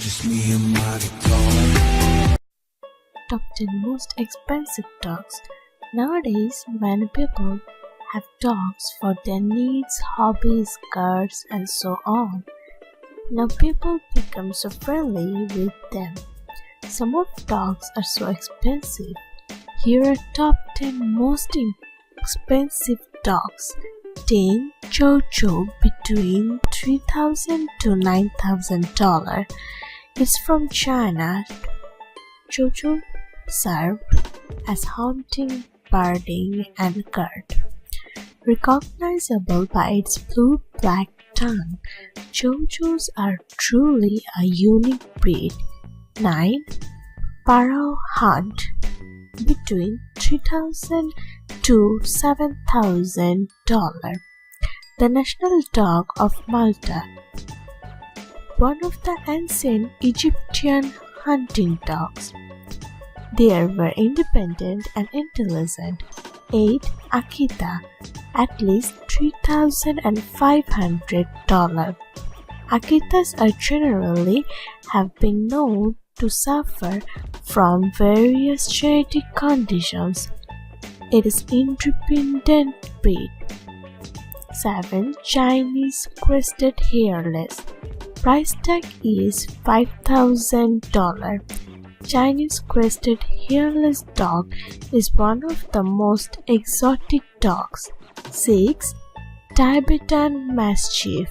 just me and my guitar. Top 10 most expensive dogs. Nowadays, many people have dogs for their needs, hobbies, guards, and so on. Now people become so friendly with them. Some of dogs are so expensive. Here are top 10 most expensive dogs. Tongue.Chow Chow between $3,000 to $9,000. It's from China.Chow Chow, served as hunting, birding, and guard. Recognizable by its blue-black tongue, Chow Chows are truly a unique breed. 9. Pharaoh Hound between $3,000 to $7,000. The national dog of Malta, one of the ancient Egyptian hunting dogs. They were independent and intelligent. 8. Akita, at least $3,500. Akitas are generally have been known to suffer from various genetic conditions. It is independent breed. 7. Chinese Crested Hairless. Price tag is $5,000. Chinese Crested Hairless dog is one of the most exotic dogs. 6. Tibetan Mastiff,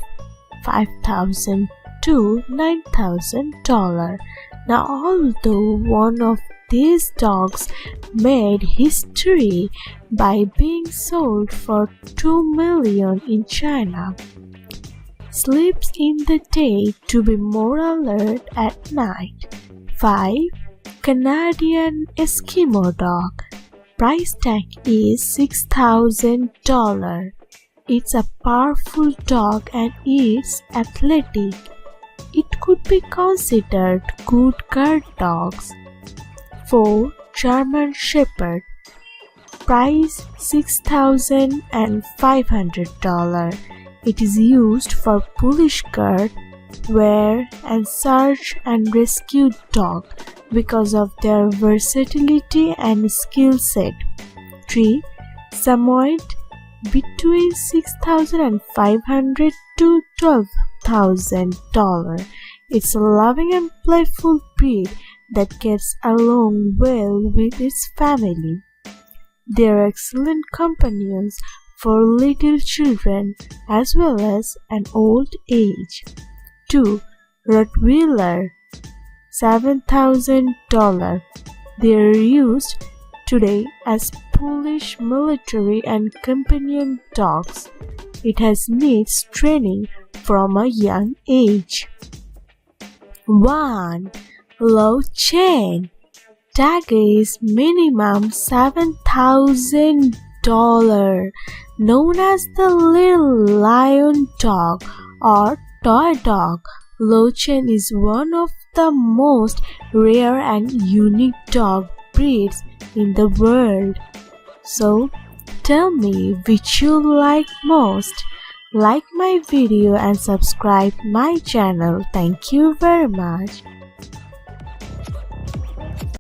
$5,000 to $9,000. Now, although one of these dogs made history by being sold for $2 million in China, sleeps in the day to be more alert at night. 5. Canadian Eskimo dog. Price tag is $6,000. It's a powerful dog and it's athletic. It could be considered good guard dogs. 4. German Shepherd. Price $6,500. It is used for police guard, wear, and search and rescue dog because of their versatility and skill set. 3. Samoyed, between $6,500 to $12,000. It's a loving and playful breed that gets along well with its family. They are excellent companions for little children as well as an old age. 2. Rottweiler, $7,000. They are used today as Polish military and companion dogs. It has needs training from a young age. 1. Low chain. Tag is minimum $7,000. Known as the little lion dog or toy dog, Low chain is one of the most rare and unique dog breeds in the world. So, tell me which you like most. Like my video and subscribe my channel. Thank you very much.